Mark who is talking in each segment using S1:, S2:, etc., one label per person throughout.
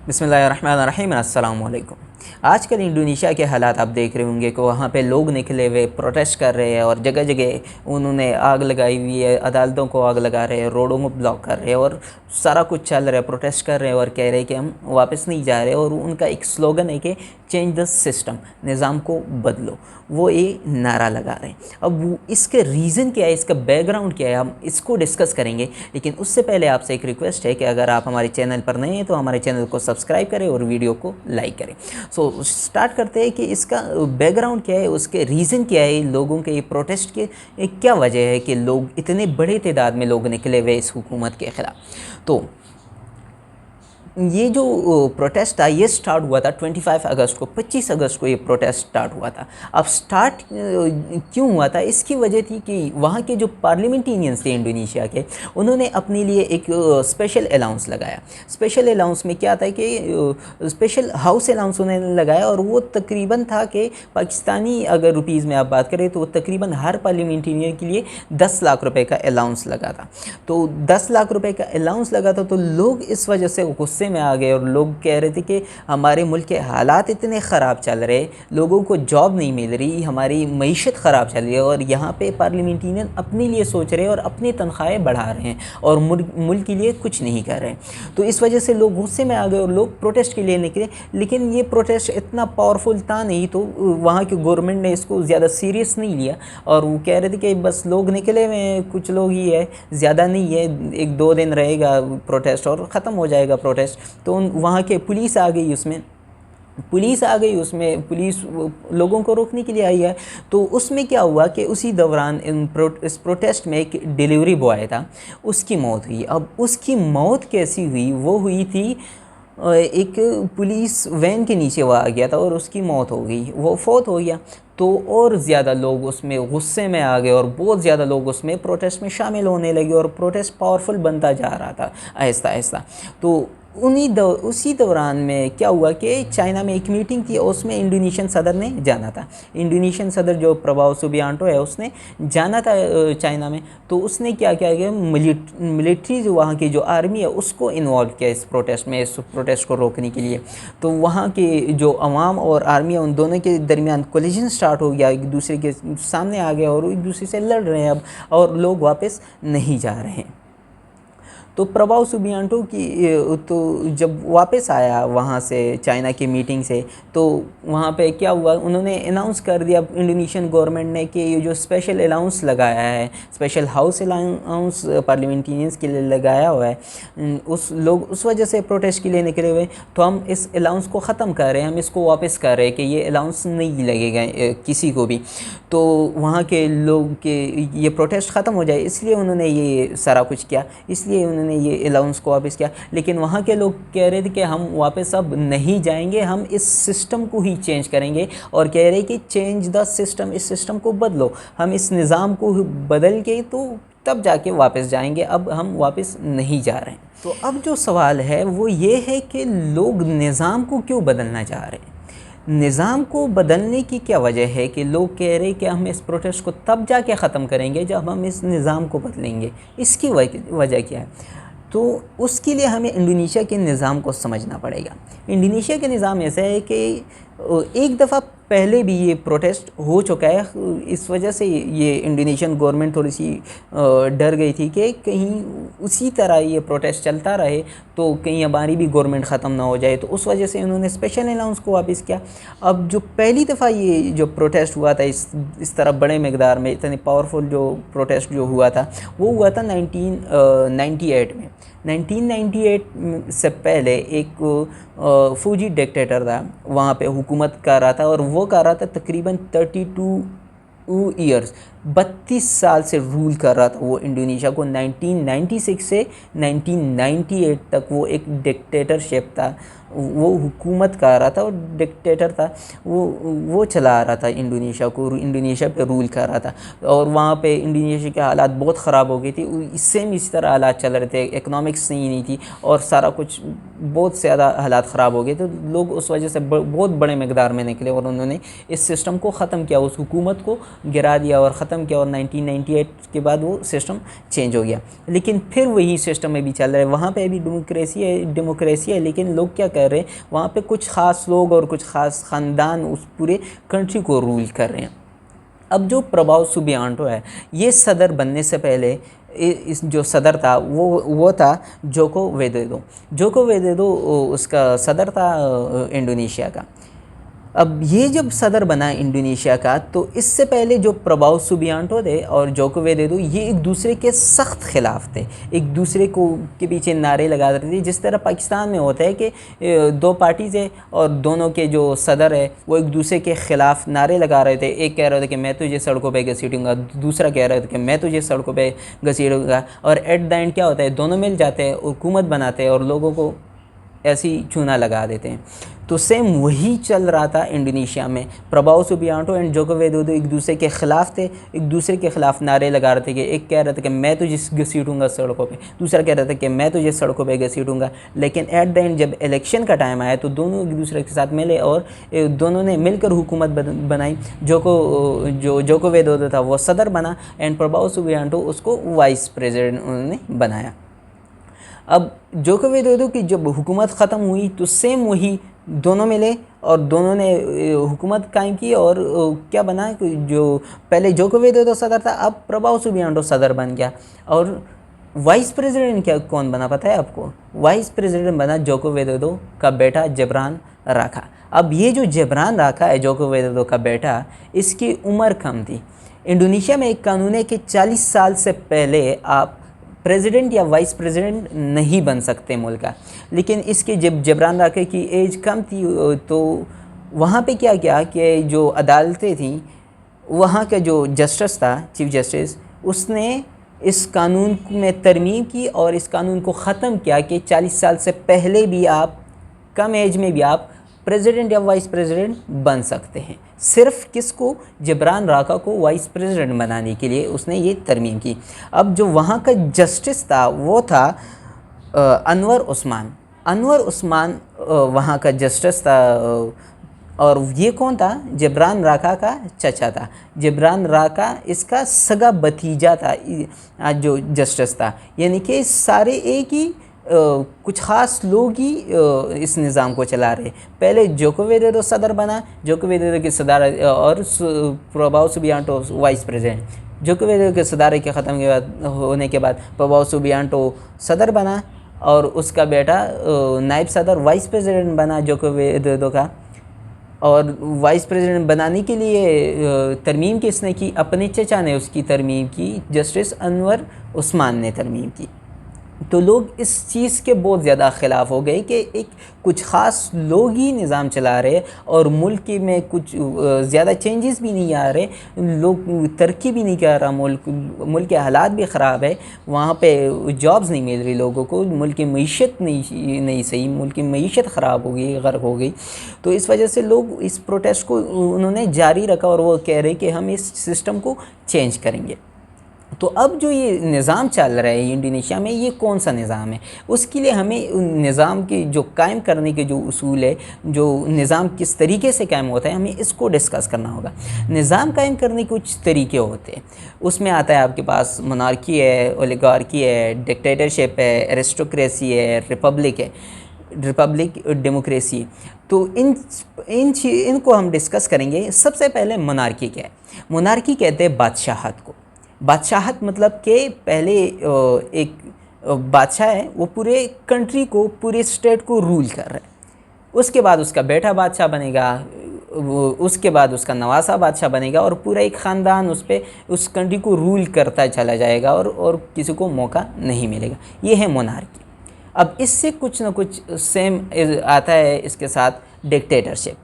S1: बिस्मिल्लाहिर्रहमानिर्रहीम अस्सलामु अलैकुम। आजकल इंडोनेशिया के हालात आप देख रहे होंगे कि वहाँ पे लोग निकले हुए प्रोटेस्ट कर रहे हैं और जगह जगह उन्होंने आग लगाई हुई है, अदालतों को आग लगा रहे हैं, रोडों को ब्लॉक कर रहे हैं और सारा कुछ चल रहा है, प्रोटेस्ट कर रहे हैं और कह रहे हैं कि हम वापस नहीं जा रहे। और उनका एक स्लोगन है कि चेंज द सिस्टम, निज़ाम को बदलो, वो ये नारा लगा रहे हैं। अब इसके रीज़न क्या है, इसका बैकग्राउंड क्या है, हम इसको डिस्कस करेंगे। लेकिन उससे पहले आपसे एक रिक्वेस्ट है कि अगर आप हमारे चैनल पर नए हैं तो हमारे चैनल को सब्सक्राइब करें और वीडियो को लाइक करें। सो स्टार्ट करते हैं कि इसका बैकग्राउंड क्या है, उसके रीज़न क्या है, लोगों के ये प्रोटेस्ट के क्या वजह है कि लोग इतने बड़े तादाद में लोग निकले हुए इस हुकूमत के ख़िलाफ़। तो ये जो प्रोटेस्ट था ये स्टार्ट हुआ था 25 अगस्त को, 25 अगस्त को ये प्रोटेस्ट स्टार्ट हुआ था। अब स्टार्ट क्यों हुआ था, इसकी वजह थी कि वहाँ के जो पार्लियामेंटेरियंस थे इंडोनेशिया के, उन्होंने अपने लिए एक स्पेशल अलाउंस लगाया। स्पेशल अलाउंस में क्या था कि स्पेशल हाउस अलाउंस उन्होंने लगाया और वो तकरीबन था कि पाकिस्तानी अगर रुपीज़ में आप बात करें तो तकरीबन हर पार्लियामेंटेरियन के लिए 10 लाख रुपए का अलाउंस लगा था। तो 10 लाख रुपए का अलाउंस लगा था तो लोग इस वजह से गुस्से में आ गए और लोग कह रहे थे कि हमारे मुल्क के हालात इतने ख़राब चल रहे, लोगों को जॉब नहीं मिल रही, हमारी मईशत ख़राब चल रही है और यहाँ पे पार्लियामेंटेरियन अपने लिए सोच रहे हैं और अपनी तनख्वाहें बढ़ा रहे हैं और मुल्क के लिए कुछ नहीं कर रहे हैं। तो इस वजह से लोग गुस्से में आ गए और लोग प्रोटेस्ट के लिए निकले। लेकिन ये प्रोटेस्ट इतना पावरफुल था नहीं, तो वहाँ की गवर्नमेंट ने इसको ज़्यादा सीरियस नहीं लिया और वो कह रहे थे कि बस लोग निकले हुए हैं, कुछ लोग ही है, ज़्यादा नहीं है, 1-2 दिन रहेगा प्रोटेस्ट और ख़त्म हो जाएगा प्रोटेस्ट। तो वहाँ के पुलिस आ गई उसमें, पुलिस लोगों को रोकने के लिए आई है। तो उसमें क्या हुआ कि उसी दौरान इस प्रोटेस्ट में एक डिलीवरी बॉय था, उसकी मौत हुई। अब उसकी मौत कैसी हुई, वो हुई थी एक पुलिस वैन के नीचे वो आ गया था और उसकी मौत हो गई, वो फौत हो गया। तो और ज़्यादा लोग उसमें गुस्से में आ गए और बहुत ज़्यादा लोग उसमें प्रोटेस्ट में शामिल होने लगे और प्रोटेस्ट पावरफुल बनता जा रहा था आहिस्ता आहिस्ता। तो उसी दौरान में क्या हुआ कि चाइना में एक मीटिंग थी और उसमें इंडोनेशियन सदर ने जाना था। इंडोनेशियन सदर जो प्रभाव सुबियांटो है उसने जाना था चाइना में। तो उसने क्या किया कि मिलिट्री जो वहाँ की जो आर्मी है उसको इन्वॉल्व किया इस प्रोटेस्ट में, इस प्रोटेस्ट को रोकने के लिए। तो वहाँ के जो अवाम और आर्मी है उन दोनों के दरमियान कोलिजन स्टार्ट हो गया, एक दूसरे के सामने आ गया और एक दूसरे से लड़ रहे हैं अब, और लोग वापस नहीं जा रहे हैं। तो प्रभाव सुबियांटो की तो जब वापस आया वहाँ से चाइना की मीटिंग से, तो वहाँ पे क्या हुआ, उन्होंने अनाउंस कर दिया इंडोनेशियन गवर्नमेंट ने कि ये जो स्पेशल अलाउंस लगाया है, स्पेशल हाउस अलाउंस पार्लियामेंटेरियंस के लिए लगाया हुआ है, उस वजह से प्रोटेस्ट के लिए निकले हुए, तो हम इस अलाउंस को ख़त्म कर रहे हैं, हम इसको वापस कर रहे हैं कि ये अलाउंस नहीं लगेगा किसी को भी। तो वहाँ के लोग के ये प्रोटेस्ट ख़त्म हो जाए इसलिए उन्होंने ये सारा कुछ किया, इसलिए उन्होंने ये अलाउंस को वापस किया। लेकिन वहाँ के लोग कह रहे थे कि हम वापस अब नहीं जाएंगे, हम इस सिस्टम को ही चेंज करेंगे और कह रहे कि चेंज द सिस्टम, इस सिस्टम को बदलो, हम इस निज़ाम को बदल के तो तब जाके वापस जाएंगे, अब हम वापस नहीं जा रहे हैं। तो अब जो सवाल है वो ये है कि लोग निज़ाम को क्यों बदलना चाह रहे हैं, निज़ाम को बदलने की क्या वजह है कि लोग कह रहे हैं कि हम इस प्रोटेस्ट को तब जाके ख़त्म करेंगे जब हम इस निज़ाम को बदलेंगे, इसकी वजह क्या है। तो उसके लिए हमें इंडोनेशिया के निज़ाम को समझना पड़ेगा। इंडोनेशिया के निज़ाम ऐसा है कि एक दफ़ा पहले भी ये प्रोटेस्ट हो चुका है, इस वजह से ये इंडोनेशियन गवर्नमेंट थोड़ी सी डर गई थी कि कहीं उसी तरह ये प्रोटेस्ट चलता रहे तो कहीं हमारी भी गवर्नमेंट ख़त्म ना हो जाए, तो उस वजह से उन्होंने स्पेशल अलाउंस को वापस किया। अब जो पहली दफ़ा ये जो प्रोटेस्ट हुआ था इस तरह बड़े मकदार में, इतने पावरफुल जो प्रोटेस्ट जो हुआ था वो हुआ था 1998 में। 1998 से पहले एक फौजी डिक्टेटर था, वहाँ पे हुकूमत कर रहा था और वो कर रहा था तकरीबन 32 ईयर्स, 32 साल से रूल कर रहा था वो इंडोनेशिया को। 1996 से 1998 तक वो एक डिक्टेटरशिप था, वो हुकूमत कर रहा था और डिक्टेटर था, वो चला रहा था इंडोनेशिया को, इंडोनेशिया पे रूल कर रहा था। और वहाँ पे इंडोनेशिया के हालात बहुत ख़राब हो गई थी, इससे भी इस तरह हालात चल रहे थे, इकनॉमिक्स सही नहीं थी और सारा कुछ बहुत ज़्यादा हालात ख़राब हो गए। तो लोग उस वजह से बहुत बड़े मकदार में निकले और उन्होंने इस सिस्टम को ख़त्म किया, उस हुकूमत को गिरा दिया और ख़त्म ख़त्म किया और 1998 के बाद वो सिस्टम चेंज हो गया, लेकिन फिर वही सिस्टम में भी चल रहा है। वहाँ पे भी डेमोक्रेसी है, लेकिन लोग क्या कर रहे हैं, वहाँ पे कुछ ख़ास लोग और कुछ ख़ास ख़ानदान उस पूरे कंट्री को रूल कर रहे हैं। अब जो प्रभाव सुबियांटो है, ये सदर बनने से पहले इस जो सदर था वो था जोको वेदोदो उसका सदर था इंडोनेशिया का। अब ये जब सदर बना इंडोनेशिया का, तो इससे पहले जो प्रभाव सुबियांटो थे और जोको विदोदो, ये एक दूसरे के सख्त खिलाफ थे, एक दूसरे को के पीछे नारे लगा रहे थे। जिस तरह पाकिस्तान में होता है कि दो पार्टीज़ है और दोनों के जो सदर है वो एक दूसरे के ख़िलाफ़ नारे लगा रहे थे। एक कह रहा था कि मैं तुझे सड़कों पे घसीटूंगा, दूसरा कह रहा था कि मैं तुझे सड़कों पे घसीटूंगा, और एट द एंड क्या होता है, दोनों मिल जाते हैं, हुकूमत बनाते हैं और लोगों को ऐसी चूना लगा देते हैं। तो सेम वही चल रहा था इंडोनेशिया में। प्रभाव सुबियांटो एंड जोको विदोदो एक दूसरे के ख़िलाफ़ थे, एक दूसरे के ख़िलाफ़ नारे लगा रहे थे कि एक कह रहा था कि मैं तुझे घसीटूंगा सड़कों पे, दूसरा कह रहा था कि मैं तुझे सड़कों पे घसीटूंगा। लेकिन एट द एंड जब इलेक्शन का टाइम आया तो दोनों एक दूसरे के साथ मिले और दोनों ने मिलकर हुकूमत बनाई। जोको विदोदो था वो सदर बना एंड प्रभाव सुबियांटो उसको वाइस प्रेसिडेंट उन्होंने बनाया। अब जोको विदोदो की जब हुकूमत ख़त्म हुई तो सेम वही दोनों मिले और दोनों ने हुकूमत कायम की, और क्या बना कि जो पहले जोको विदोदो सदर था, अब प्रभाव सुबियांटो सदर बन गया। और वाइस प्रेसिडेंट क्या कौन बना पता है आपको? वाइस प्रेसिडेंट बना जोको विदोदो का बेटा जबरान राखा। अब ये जो जबरान राखा है जोको विदोदो का बेटा, इसकी उम्र कम थी। इंडोनेशिया में एक कानून है कि 40 साल से पहले आप प्रेसिडेंट या वाइस प्रेसिडेंट नहीं बन सकते मुल्क का। लेकिन इसके जब जबरान राखे की एज कम थी तो वहाँ पे क्या किया कि जो अदालतें थीं, वहाँ का जो जस्टिस था, चीफ जस्टिस, उसने इस कानून में तरमीम की और इस कानून को ख़त्म किया कि 40 साल से पहले भी आप, कम एज में भी आप प्रेसिडेंट या वाइस प्रेसिडेंट बन सकते हैं। सिर्फ किसको? जबरान राका को वाइस प्रेसिडेंट बनाने के लिए उसने ये तरमीम की। अब जो वहाँ का जस्टिस था वो था अनवर उस्मान वहाँ का जस्टिस था। और ये कौन था? जबरान राका का चचा था। जबरान राका इसका सगा भतीजा था जो जस्टिस था। यानी कि सारे एक ही कुछ ख़ास लोग ही इस निज़ाम को चला रहे। पहले जोको विदोदो सदर बना, जोको विदोदो की सदारत, और प्रभाव Subianto vice president. Joko Widodo के सदारत के ख़त्म होने के बाद प्रभाव सुबियांटो सदर बना और उसका बेटा नायब सदर वाइस प्रेसिडेंट बना जोको विदोदो का। और वाइस प्रेसिडेंट बनाने के लिए तरमीम किसने की? अपने चचा ने उसकी तरमीम की, जस्टिस अनवर उस्मान ने तरमीम की। तो लोग इस चीज़ के बहुत ज़्यादा ख़िलाफ़ हो गए कि एक कुछ ख़ास लोग ही निज़ाम चला रहे और मुल्क में कुछ ज़्यादा चेंजेस भी नहीं आ रहे, लोग तरक्की भी नहीं कर रहा, मुल्क के हालात भी ख़राब है, वहाँ पे जॉब्स नहीं मिल रही लोगों को, मुल्क की मईशत नहीं सही, मुल्क की मईशत ख़राब हो गई, गर्क हो गई। तो इस वजह से लोग इस प्रोटेस्ट को उन्होंने जारी रखा और वो कह रहे कि हम इस सिस्टम को चेंज करेंगे। तो अब जो ये निज़ाम चल रहा है इंडोनेशिया में, ये कौन सा निज़ाम है? उसके लिए हमें निज़ाम के जो कायम करने के जो उसूल है, जो निज़ाम किस तरीके से कायम होता है, हमें इसको डिस्कस करना होगा। निज़ाम कायम करने के कुछ तरीके होते हैं। उसमें आता है आपके पास मोनार्की है, ओलिगार्की है, डिक्टेटरशिप है, एरिस्टोक्रेसी है, रिपब्लिक डेमोक्रेसी। तो इनको हम डिस्कस करेंगे। सबसे पहले मोनार्की क्या है? मोनार्की कहते हैं बादशाहत को। बादशाहत मतलब कि पहले एक बादशाह है, वो पूरे कंट्री को, पूरे स्टेट को रूल कर रहा है। उसके बाद उसका बेटा बादशाह बनेगा, उसके बाद उसका नवासा बादशाह बनेगा और पूरा एक ख़ानदान उस कंट्री को रूल करता चला जाएगा और किसी को मौका नहीं मिलेगा। ये है मोनार्की। अब इससे कुछ ना कुछ सेम आता है इसके साथ डिक्टेटरशिप।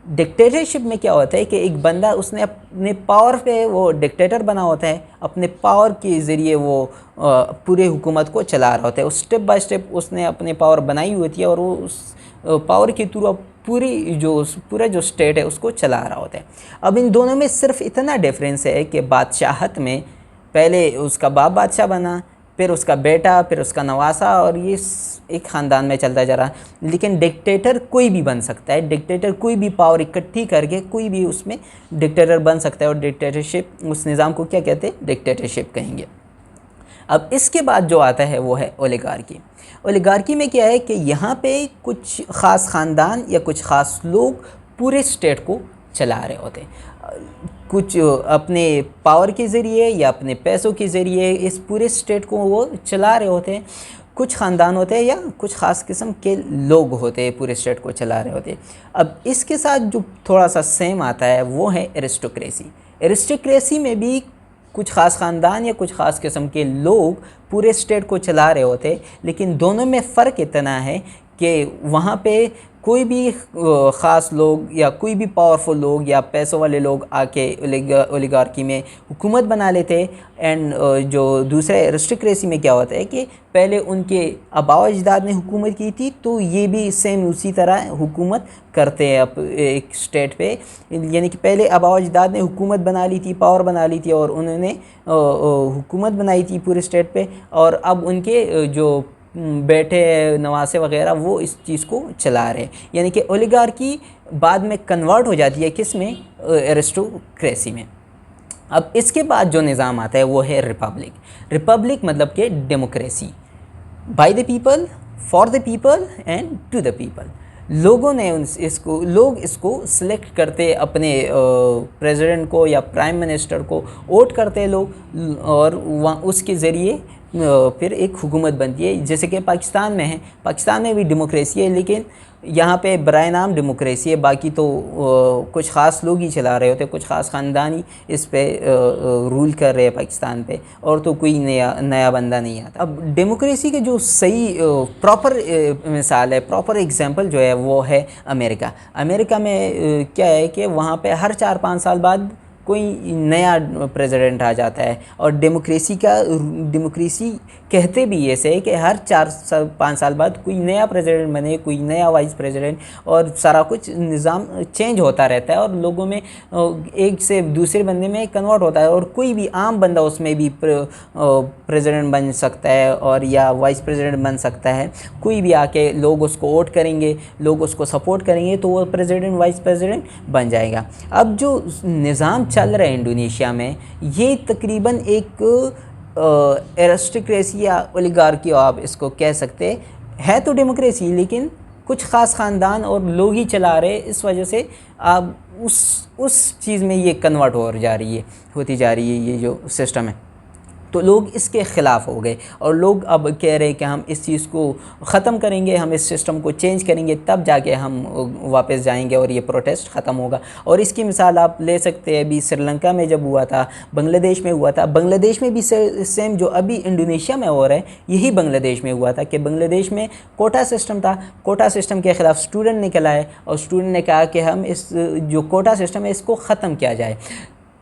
S1: डिक्टेटरशिप में क्या होता है कि एक बंदा उसने अपने पावर पे वो डिक्टेटर बना होता है, अपने पावर के ज़रिए वो पूरे हुकूमत को चला रहा होता है। स्टेप बाय स्टेप उसने अपने पावर बनाई होती है और वो उस पावर के थ्रू पूरा जो स्टेट है उसको चला रहा होता है। अब इन दोनों में सिर्फ इतना डिफरेंस है कि बादशाहत में पहले उसका बाप बादशाह बना, फिर उसका बेटा, फिर उसका नवासा, और ये एक ख़ानदान में चलता जा रहा है। लेकिन डिक्टेटर कोई भी बन सकता है, डिक्टेटर कोई भी पावर इकट्ठी करके कोई भी उसमें डिक्टेटर बन सकता है, और डिक्टेटरशिप, उस निज़ाम को क्या कहते हैं, डिक्टेटरशिप कहेंगे। अब इसके बाद जो आता है वो है ओलिगार्की। ओलिगार्की में क्या है कि यहाँ पे कुछ ख़ास ख़ानदान या कुछ ख़ास लोग पूरे स्टेट को चला रहे होते हैं, कुछ अपने पावर के ज़रिए या अपने पैसों के ज़रिए इस पूरे स्टेट को वो चला रहे होते हैं। कुछ ख़ानदान होते हैं या कुछ ख़ास किस्म के लोग होते हैं पूरे स्टेट को चला रहे होते हैं। अब इसके साथ जो थोड़ा सा सेम आता है वो है एरिस्टोक्रेसी। एरिस्टोक्रेसी में भी कुछ ख़ास ख़ानदान या कुछ ख़ास किस्म के लोग पूरे स्टेट को चला रहे होते हैं, लेकिन दोनों में फ़र्क इतना है कि वहाँ पे कोई भी ख़ास लोग या कोई भी पावरफुल लोग या पैसों वाले लोग आके ओलिगार्की में हुकूमत बना लेते हैं। एंड जो दूसरे एरिस्टोक्रेसी में क्या होता है कि पहले उनके आबाओ अजदाद ने हुकूमत की थी, तो ये भी सेम उसी तरह हुकूमत करते हैं अब एक स्टेट पे। यानी कि पहले आबाओ अजदाद ने हुकूमत बना ली थी, पावर बना ली थी, और उन्होंने हुकूमत बनाई थी पूरे स्टेट पे, और अब उनके जो बेटे नवासे वगैरह वो इस चीज़ को चला रहे हैं। यानी कि ओलिगार्की बाद में कन्वर्ट हो जाती है किस में, एरिस्टोक्रेसी में। अब इसके बाद जो निज़ाम आता है वो है रिपब्लिक। रिपब्लिक मतलब कि democracy, by the people, for the people and to the people. लोगों ने लोग इसको सिलेक्ट करते अपने प्रेसिडेंट को या प्राइम मिनिस्टर को वोट करते लोग, और वहाँ उसके ज़रिए फिर एक हुकूमत बनती है। जैसे कि पाकिस्तान में है, पाकिस्तान में भी डेमोक्रेसी है, लेकिन यहाँ पे बराए नाम डेमोक्रेसी है, बाकी तो कुछ ख़ास लोग ही चला रहे होते, कुछ ख़ास ख़ानदान ही इस पे रूल कर रहे हैं पाकिस्तान पे, और तो कोई नया बंदा नहीं आता। अब डेमोक्रेसी के जो सही प्रॉपर मिसाल है, प्रॉपर एग्जांपल जो है वो है अमेरिका। अमेरिका में क्या है कि वहाँ पे हर 4-5 साल बाद कोई नया प्रेसिडेंट आ जाता है, और डेमोक्रेसी कहते भी ऐसे है कि हर 4-5 साल बाद कोई नया प्रेसिडेंट बने, कोई नया वाइस प्रेसिडेंट, और सारा कुछ निज़ाम चेंज होता रहता है, और लोगों में एक से दूसरे बंदे में कन्वर्ट होता है, और कोई भी आम बंदा उसमें भी प्रेसिडेंट बन सकता है और या वाइस प्रेसिडेंट बन सकता है। कोई भी आके लोग उसको वोट करेंगे, लोग उसको सपोर्ट करेंगे, तो वो प्रेसिडेंट वाइस प्रेसिडेंट बन जाएगा। अब जो निज़ाम चल रहा है इंडोनेशिया में, ये तकरीबन एक एरिस्टोक्रेसी या ओलिगार्की आप इसको कह सकते है तो डेमोक्रेसी, लेकिन कुछ ख़ास ख़ानदान और लोग ही चला रहे, इस वजह से आप उस चीज़ में ये कन्वर्ट होती जा रही है ये जो सिस्टम है। तो लोग इसके ख़िलाफ़ हो गए, और लोग अब कह रहे हैं कि हम इस चीज़ को ख़त्म करेंगे, हम इस सिस्टम को चेंज करेंगे, तब जाके हम वापस जाएंगे और ये प्रोटेस्ट ख़त्म होगा। और इसकी मिसाल आप ले सकते हैं, अभी श्रीलंका में जब हुआ था, बांग्लादेश में हुआ था, बांग्लादेश में भी सेम जो अभी इंडोनेशिया में हो रहा है यही बांग्लादेश में हुआ था कि बांग्लादेश में कोटा सिस्टम था, कोटा सिस्टम के ख़िलाफ़ स्टूडेंट निकल आए, और स्टूडेंट ने कहा कि हम इस जो कोटा सिस्टम है इसको ख़त्म किया जाए।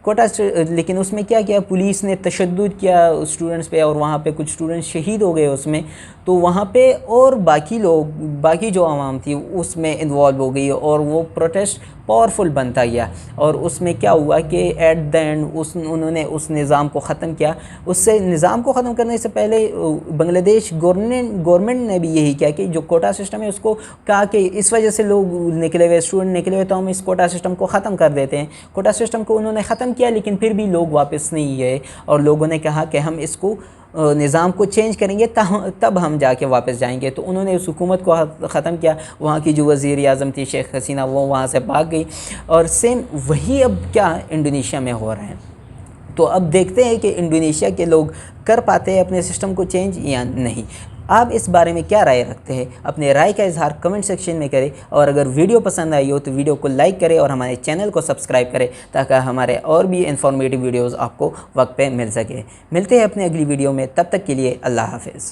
S1: लेकिन उसमें क्या किया, पुलिस ने तशद्दुद किया स्टूडेंट्स पे, और वहाँ पे कुछ स्टूडेंट्स शहीद हो गए उसमें। तो वहाँ पे और बाकी जो आवाम थी उसमें इन्वॉल्व हो गई, और वो प्रोटेस्ट पावरफुल बनता गया, और उसमें क्या हुआ कि एट द एंड उन्होंने उस निज़ाम को ख़त्म किया। उससे निज़ाम को ख़त्म करने से पहले बांग्लादेश गवर्नमेंट ने भी यही किया कि जो कोटा सिस्टम है उसको कहा कि इस वजह से लोग निकले हुए, स्टूडेंट निकले हुए, तो हम इस कोटा सिस्टम को ख़त्म कर देते हैं। कोटा सिस्टम को उन्होंने ख़त्म किया, लेकिन फिर भी लोग वापस नहीं गए, और लोगों ने कहा कि हम इसको निज़ाम को चेंज करेंगे तब हम जाके वापस जाएंगे। तो उन्होंने उस हुकूमत को ख़त्म किया। वहाँ की जो वज़ीर आज़म थी शेख हसीना, वो वहाँ से भाग गई, और सेम वही अब क्या इंडोनेशिया में हो रहा है। तो अब देखते हैं कि इंडोनेशिया के लोग कर पाते हैं अपने सिस्टम को चेंज या नहीं। आप इस बारे में क्या राय रखते हैं? अपने राय का इजहार कमेंट सेक्शन में करें, और अगर वीडियो पसंद आई हो तो वीडियो को लाइक करें और हमारे चैनल को सब्सक्राइब करें, ताकि हमारे और भी इन्फॉर्मेटिव वीडियोस आपको वक्त पे मिल सके। मिलते हैं अपनी अगली वीडियो में, तब तक के लिए अल्लाह हाफ़िज़।